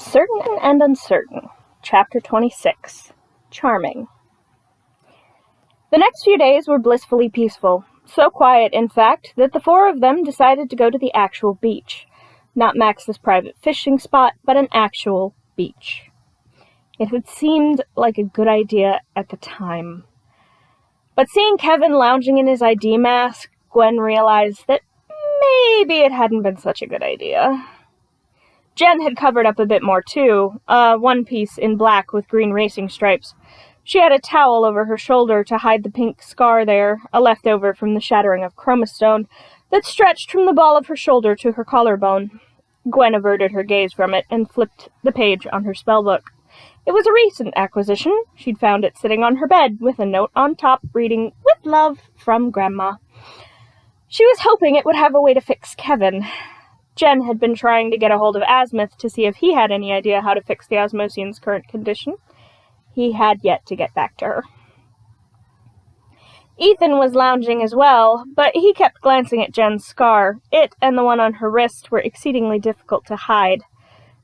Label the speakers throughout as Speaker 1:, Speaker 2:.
Speaker 1: Certain and Uncertain, Chapter 26, Charming. The next few days were blissfully peaceful, so quiet, in fact, that the four of them decided to go to the actual beach. Not Max's private fishing spot, but an actual beach. It had seemed like a good idea at the time. But seeing Kevin lounging in his ID mask, Gwen realized that maybe it hadn't been such a good idea. Jen had covered up a bit more, too, one piece in black with green racing stripes. She had a towel over her shoulder to hide the pink scar there, a leftover from the shattering of chromastone, that stretched from the ball of her shoulder to her collarbone. Gwen averted her gaze from it and flipped the page on her spellbook. It was a recent acquisition. She'd found it sitting on her bed, with a note on top reading, "With love, from Grandma." She was hoping it would have a way to fix Kevin. Jen had been trying to get a hold of Azimuth to see if he had any idea how to fix the Osmosian's current condition. He had yet to get back to her. Ethan was lounging as well, but he kept glancing at Jen's scar. It and the one on her wrist were exceedingly difficult to hide.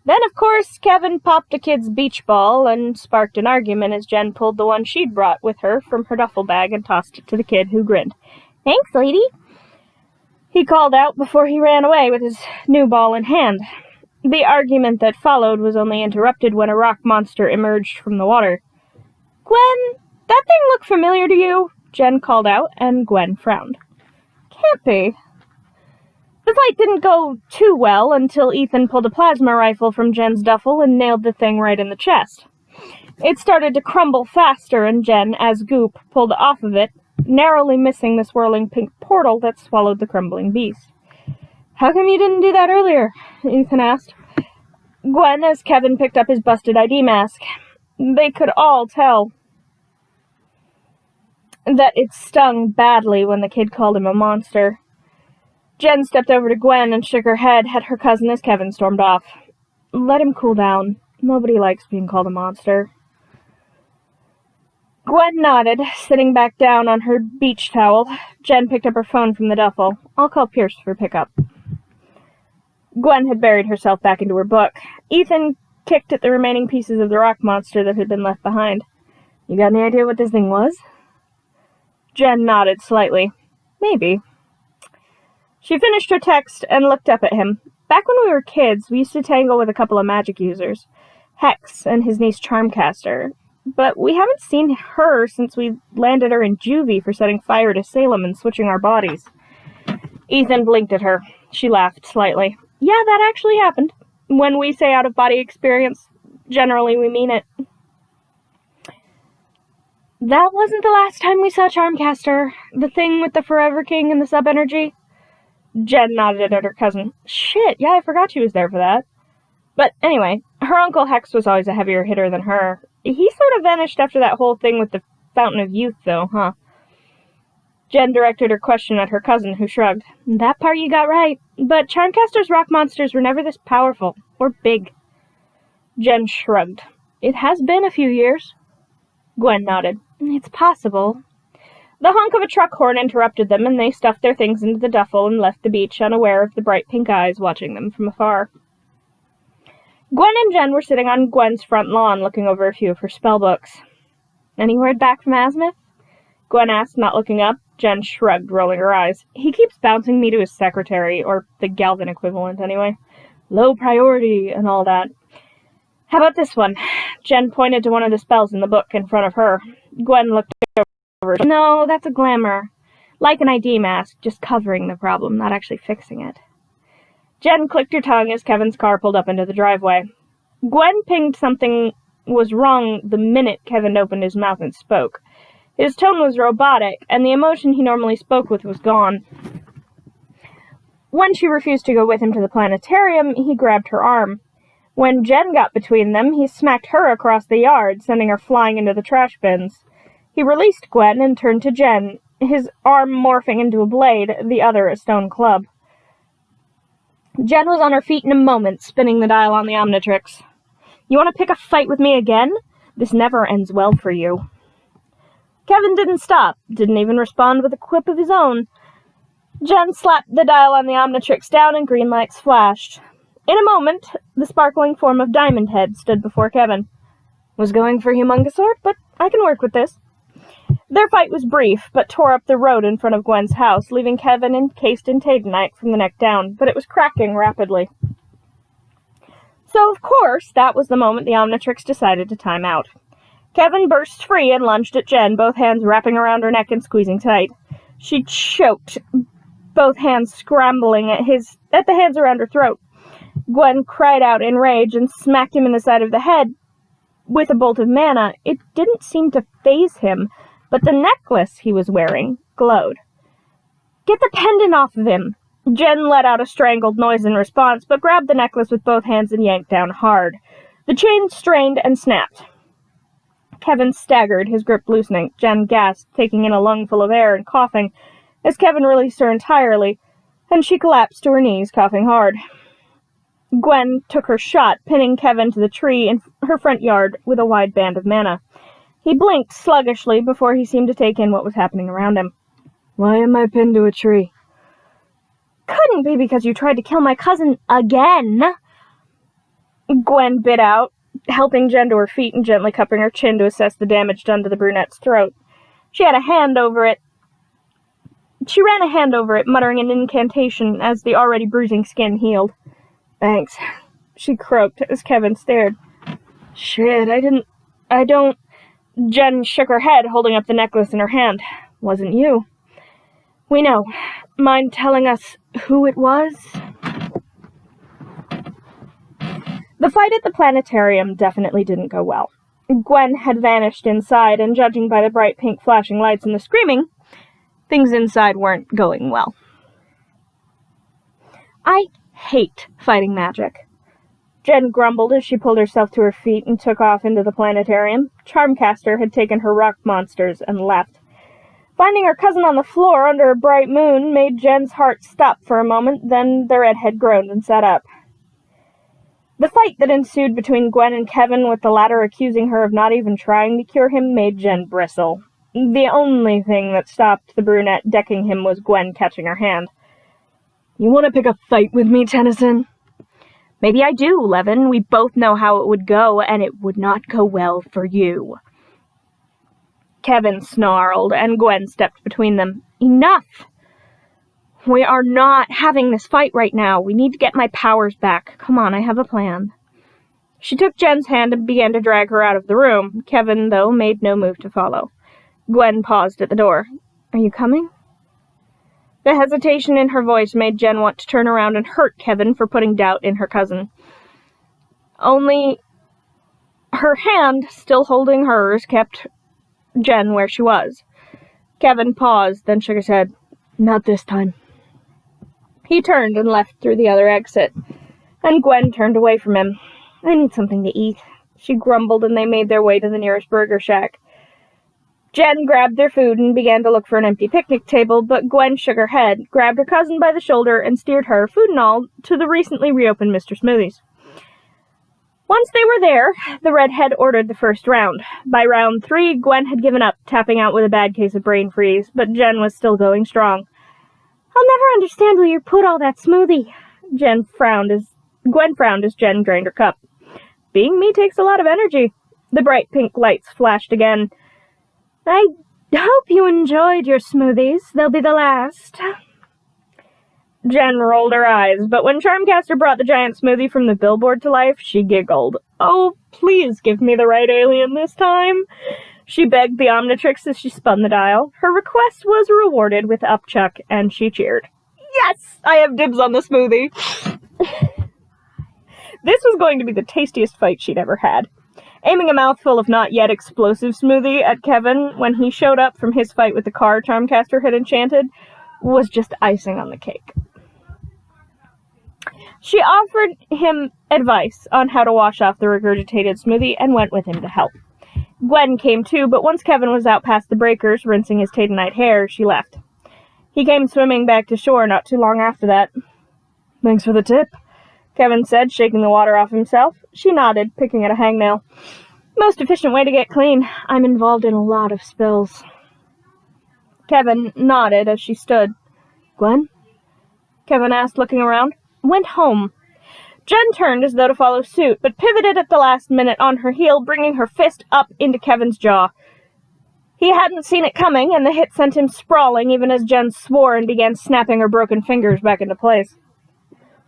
Speaker 1: Then, of course, Kevin popped a kid's beach ball and sparked an argument as Jen pulled the one she'd brought with her from her duffel bag and tossed it to the kid, who grinned. "Thanks, lady," he called out before he ran away with his new ball in hand. The argument that followed was only interrupted when a rock monster emerged from the water. "Gwen, that thing look familiar to you?" Jen called out, and Gwen frowned. "Can't be." The fight didn't go too well until Ethan pulled a plasma rifle from Jen's duffel and nailed the thing right in the chest. It started to crumble faster, and Jen, as goop, pulled off of it, narrowly missing the swirling pink portal that swallowed the crumbling beast. "How come you didn't do that earlier?" Ethan asked Gwen as Kevin picked up his busted ID mask. They could all tell that it stung badly when the kid called him a monster. Jen stepped over to Gwen and shook her head at her cousin as Kevin stormed off. "Let him cool down. Nobody likes being called a monster." Gwen nodded, sitting back down on her beach towel. Jen picked up her phone from the duffel. "I'll call Pierce for pickup." Gwen had buried herself back into her book. Ethan kicked at the remaining pieces of the rock monster that had been left behind. "You got any idea what this thing was?" Jen nodded slightly. "Maybe." She finished her text and looked up at him. "Back when we were kids, we used to tangle with a couple of magic users. Hex and his niece Charmcaster. But we haven't seen her since we landed her in juvie for setting fire to Salem and switching our bodies." Ethan blinked at her. She laughed slightly. "Yeah, that actually happened. When we say out-of-body experience, generally we mean it." "That wasn't the last time we saw Charmcaster. The thing with the Forever King and the sub-energy?" Jen nodded at her cousin. "Shit, yeah, I forgot she was there for that." But anyway, her Uncle Hex was always a heavier hitter than her. He sort of vanished after that whole thing with the Fountain of Youth, though, huh? Jen directed her question at her cousin, who shrugged. "That part you got right. But Charmcaster's rock monsters were never this powerful, or big." Jen shrugged. "It has been a few years." Gwen nodded. "It's possible." The honk of a truck horn interrupted them, and they stuffed their things into the duffel and left the beach, unaware of the bright pink eyes watching them from afar. Gwen and Jen were sitting on Gwen's front lawn, looking over a few of her spellbooks. "Any word back from Azimuth?" Gwen asked, not looking up. Jen shrugged, rolling her eyes. "He keeps bouncing me to his secretary, or the Galvin equivalent, anyway. Low priority, and all that. How about this one?" Jen pointed to one of the spells in the book in front of her. Gwen looked over. "No, that's a glamour. Like an ID mask, just covering the problem, not actually fixing it." Jen clicked her tongue as Kevin's car pulled up into the driveway. Gwen pinged something was wrong the minute Kevin opened his mouth and spoke. His tone was robotic, and the emotion he normally spoke with was gone. When she refused to go with him to the planetarium, he grabbed her arm. When Jen got between them, he smacked her across the yard, sending her flying into the trash bins. He released Gwen and turned to Jen, his arm morphing into a blade, the other a stone club. Jen was on her feet in a moment, spinning the dial on the Omnitrix. "You want to pick a fight with me again? This never ends well for you." Kevin didn't stop, didn't even respond with a quip of his own. Jen slapped the dial on the Omnitrix down and green lights flashed. In a moment, the sparkling form of Diamond Head stood before Kevin. Was going for Humongous Sword, but I can work with this. Their fight was brief, but tore up the road in front of Gwen's house, leaving Kevin encased in Tadenite from the neck down, but it was cracking rapidly. So, of course, that was the moment the Omnitrix decided to time out. Kevin burst free and lunged at Jen, both hands wrapping around her neck and squeezing tight. She choked, both hands scrambling at the hands around her throat. Gwen cried out in rage and smacked him in the side of the head with a bolt of mana. It didn't seem to faze him, but the necklace he was wearing glowed. Get the pendant off of him! Jen let out a strangled noise in response, but grabbed the necklace with both hands and yanked down hard. The chain strained and snapped. Kevin staggered, his grip loosening. Jen gasped, taking in a lungful of air and coughing, as Kevin released her entirely, and she collapsed to her knees, coughing hard. Gwen took her shot, pinning Kevin to the tree in her front yard with a wide band of mana. He blinked sluggishly before he seemed to take in what was happening around him. Why am I pinned to a tree? Couldn't be because you tried to kill my cousin again, Gwen bit out, helping Jen to her feet and gently cupping her chin to assess the damage done to the brunette's throat. She ran a hand over it, muttering an incantation as the already bruising skin healed. Thanks, she croaked as Kevin stared. Shit, I don't... Jen shook her head, holding up the necklace in her hand. Wasn't you. We know. Mind telling us who it was? The fight at the planetarium definitely didn't go well. Gwen had vanished inside, and judging by the bright pink flashing lights and the screaming, things inside weren't going well. I hate fighting magic. Jen grumbled as she pulled herself to her feet and took off into the planetarium. Charmcaster had taken her rock monsters and left. Finding her cousin on the floor under a bright moon made Jen's heart stop for a moment, then the redhead groaned and sat up. The fight that ensued between Gwen and Kevin, with the latter accusing her of not even trying to cure him, made Jen bristle. The only thing that stopped the brunette decking him was Gwen catching her hand. You want to pick a fight with me, Tennyson? Maybe I do, Levin. We both know how it would go, and it would not go well for you. Kevin snarled, and Gwen stepped between them. Enough! We are not having this fight right now. We need to get my powers back. Come on, I have a plan. She took Jen's hand and began to drag her out of the room. Kevin, though, made no move to follow. Gwen paused at the door. Are you coming? The hesitation in her voice made Jen want to turn around and hurt Kevin for putting doubt in her cousin. Only her hand, still holding hers, kept Jen where she was. Kevin paused, then shook his head. Not this time. He turned and left through the other exit, and Gwen turned away from him. I need something to eat, she grumbled, and they made their way to the nearest burger shack. Jen grabbed their food and began to look for an empty picnic table, but Gwen shook her head, grabbed her cousin by the shoulder, and steered her, food and all, to the recently reopened Mr. Smoothies. Once they were there, the redhead ordered the first round. By round 3, Gwen had given up, tapping out with a bad case of brain freeze, but Jen was still going strong. I'll never understand where you put all that smoothie. Gwen frowned as Jen drained her cup. Being me takes a lot of energy. The bright pink lights flashed again. I hope you enjoyed your smoothies. They'll be the last. Jen rolled her eyes, but when Charmcaster brought the giant smoothie from the billboard to life, she giggled. Oh, please give me the right alien this time. She begged the Omnitrix as she spun the dial. Her request was rewarded with upchuck, and she cheered. Yes! I have dibs on the smoothie! This was going to be the tastiest fight she'd ever had. Aiming a mouthful of not-yet-explosive smoothie at Kevin when he showed up from his fight with the car Charmcaster had enchanted was just icing on the cake. She offered him advice on how to wash off the regurgitated smoothie and went with him to help. Gwen came too, but once Kevin was out past the breakers, rinsing his Tadenite hair, she left. He came swimming back to shore not too long after that. Thanks for the tip, Kevin said, shaking the water off himself. She nodded, picking at a hangnail. Most efficient way to get clean. I'm involved in a lot of spills. Kevin nodded as she stood. Gwen? Kevin asked, looking around. Went home. Jen turned as though to follow suit, but pivoted at the last minute on her heel, bringing her fist up into Kevin's jaw. He hadn't seen it coming, and the hit sent him sprawling even as Jen swore and began snapping her broken fingers back into place.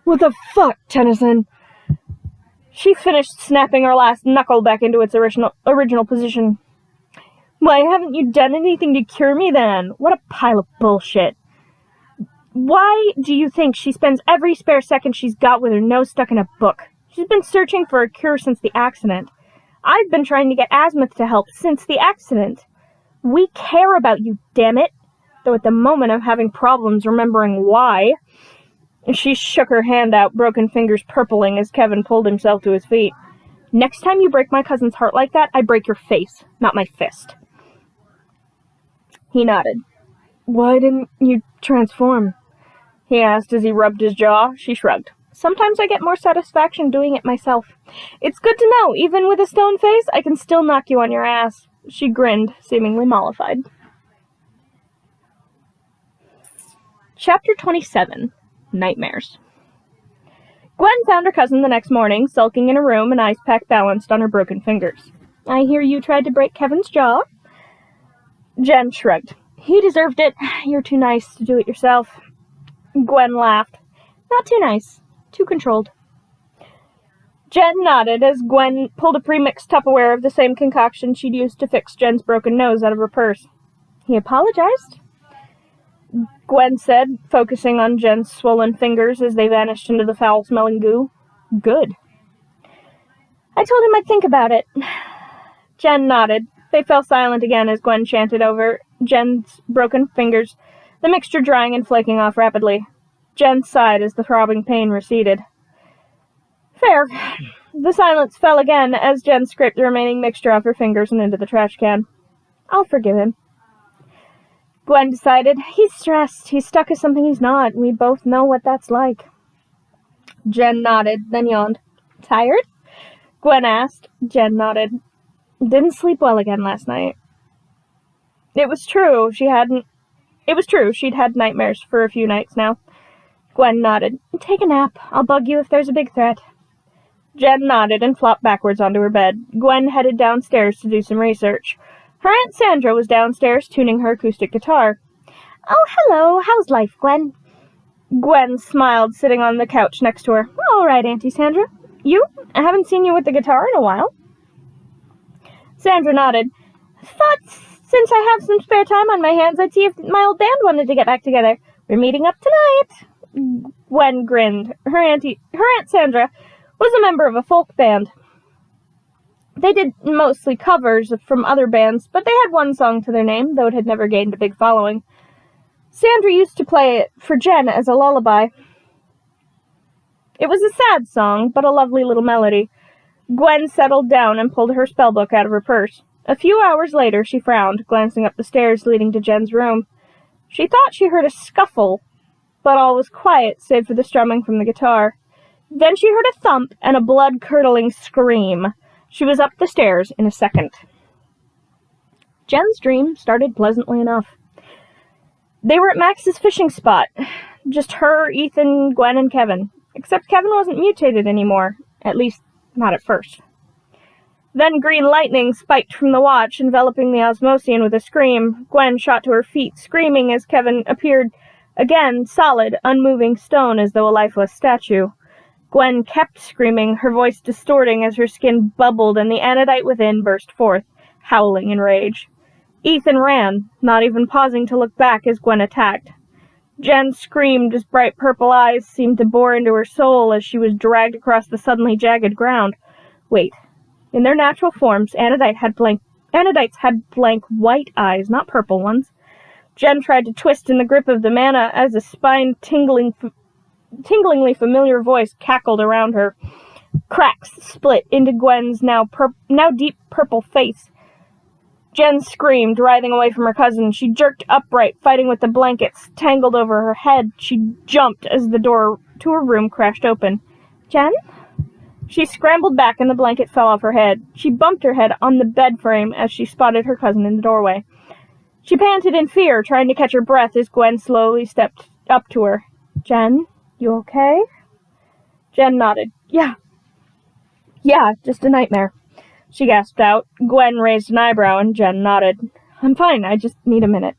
Speaker 1: "What the fuck, Tennyson?" She finished snapping her last knuckle back into its original position. "Why haven't you done anything to cure me then? What a pile of bullshit. Why do you think she spends every spare second she's got with her nose stuck in a book? She's been searching for a cure since the accident. I've been trying to get Azimuth to help since the accident. We care about you, damn it." Though at the moment I'm having problems remembering why. She shook her hand out, broken fingers purpling as Kevin pulled himself to his feet. "Next time you break my cousin's heart like that, I break your face, not my fist." He nodded. "Why didn't you transform?" he asked as he rubbed his jaw. She shrugged. "Sometimes I get more satisfaction doing it myself. It's good to know, even with a stone face, I can still knock you on your ass." She grinned, seemingly mollified. Chapter 27. Nightmares. Gwen found her cousin the next morning, sulking in a room, an ice pack balanced on her broken fingers. "I hear you tried to break Kevin's jaw?" Jen shrugged. "He deserved it. You're too nice to do it yourself." Gwen laughed. "Not too nice. Too controlled." Jen nodded as Gwen pulled a pre-mixed Tupperware of the same concoction she'd used to fix Jen's broken nose out of her purse. "He apologized?" Gwen said, focusing on Jen's swollen fingers as they vanished into the foul-smelling goo. "Good." "I told him I'd think about it." Jen nodded. They fell silent again as Gwen chanted over Jen's broken fingers, the mixture drying and flaking off rapidly. Jen sighed as the throbbing pain receded. "Fair." The silence fell again as Jen scraped the remaining mixture off her fingers and into the trash can. "I'll forgive him." Gwen decided. "He's stressed. He's stuck as something he's not. We both know what that's like." Jen nodded, then yawned. "Tired?" Gwen asked. Jen nodded. "Didn't sleep well again last night." It was true. She'd had nightmares for a few nights now. Gwen nodded. "Take a nap. I'll bug you if there's a big threat." Jen nodded and flopped backwards onto her bed. Gwen headed downstairs to do some research. Her Aunt Sandra was downstairs tuning her acoustic guitar. "Oh, hello. How's life, Gwen?" Gwen smiled, sitting on the couch next to her. "All right, Auntie Sandra. You? I haven't seen you with the guitar in a while." Sandra nodded. "Thought since I have some spare time on my hands, I'd see if my old band wanted to get back together. We're meeting up tonight." Gwen grinned. Her Aunt Sandra was a member of a folk band. They did mostly covers from other bands, but they had one song to their name, though it had never gained a big following. Sandra used to play it for Jen as a lullaby. It was a sad song, but a lovely little melody. Gwen settled down and pulled her spellbook out of her purse. A few hours later, she frowned, glancing up the stairs leading to Jen's room. She thought she heard a scuffle, but all was quiet save for the strumming from the guitar. Then she heard a thump and a blood-curdling scream. She was up the stairs in a second. Jen's dream started pleasantly enough. They were at Max's fishing spot. Just her, Ethan, Gwen, and Kevin. Except Kevin wasn't mutated anymore. At least, not at first. Then green lightning spiked from the watch, enveloping the Osmosian with a scream. Gwen shot to her feet, screaming as Kevin appeared again, solid, unmoving stone as though a lifeless statue. Gwen kept screaming, her voice distorting as her skin bubbled and the anodite within burst forth, howling in rage. Ethan ran, not even pausing to look back as Gwen attacked. Jen screamed as bright purple eyes seemed to bore into her soul as she was dragged across the suddenly jagged ground. Wait. In their natural forms, anodites had blank white eyes, not purple ones. Jen tried to twist in the grip of the mana as a spine-tinglingly familiar voice cackled around her. Cracks split into Gwen's now deep purple face. Jen screamed, writhing away from her cousin. She jerked upright, fighting with the blankets tangled over her head. She jumped as the door to her room crashed open. "Jen?" She scrambled back and the blanket fell off her head. She bumped her head on the bed frame as she spotted her cousin in the doorway. She panted in fear, trying to catch her breath as Gwen slowly stepped up to her. "Jen, you okay?" Jen nodded. Yeah, just a nightmare, she gasped out. Gwen raised an eyebrow and Jen nodded. I'm fine, I just need a minute.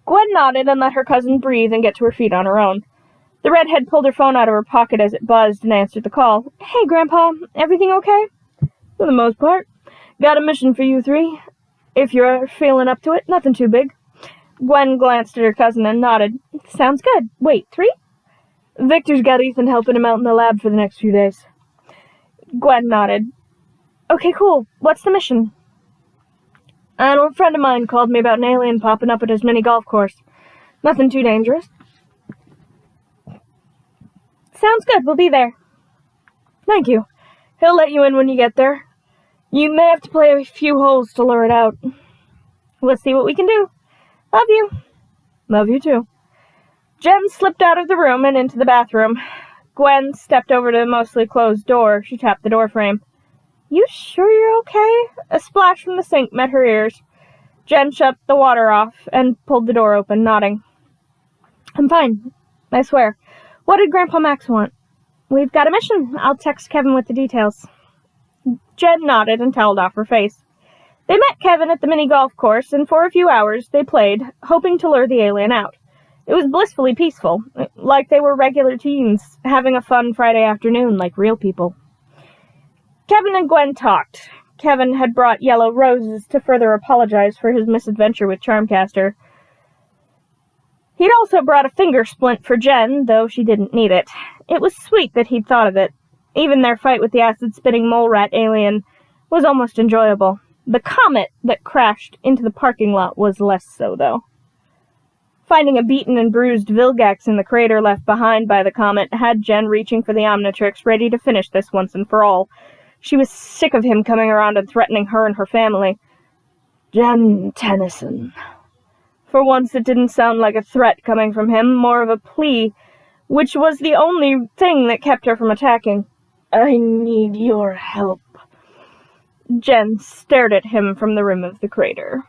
Speaker 1: Gwen nodded and let her cousin breathe and get to her feet on her own. The redhead pulled her phone out of her pocket as it buzzed and answered the call. Hey, Grandpa, everything okay? For the most part. Got a mission for you three. If you're feeling up to it, nothing too big. Gwen glanced at her cousin and nodded. Sounds good. Wait, 3? Victor's got Ethan helping him out in the lab for the next few days. Gwen nodded. Okay, cool. What's the mission? An old friend of mine called me about an alien popping up at his mini golf course. Nothing too dangerous. Sounds good. We'll be there. Thank you. He'll let you in when you get there. You may have to play a few holes to lure it out. We'll see what we can do. Love you. Love you too. Jen slipped out of the room and into the bathroom. Gwen stepped over to the mostly closed door. She tapped the door frame. You sure you're okay? A splash from the sink met her ears. Jen shut the water off and pulled the door open, nodding. I'm fine, I swear. What did Grandpa Max want? We've got a mission. I'll text Kevin with the details. Jen nodded and toweled off her face. They met Kevin at the mini golf course, and for a few hours they played, hoping to lure the alien out. It was blissfully peaceful, like they were regular teens, having a fun Friday afternoon like real people. Kevin and Gwen talked. Kevin had brought yellow roses to further apologize for his misadventure with Charmcaster. He'd also brought a finger splint for Jen, though she didn't need it. It was sweet that he'd thought of it. Even their fight with the acid-spitting mole rat alien was almost enjoyable. The comet that crashed into the parking lot was less so, though. Finding a beaten and bruised Vilgax in the crater left behind by the comet had Jen reaching for the Omnitrix, ready to finish this once and for all. She was sick of him coming around and threatening her and her family. Jen Tennyson. For once it didn't sound like a threat coming from him, more of a plea, which was the only thing that kept her from attacking. I need your help. Jen stared at him from the rim of the crater.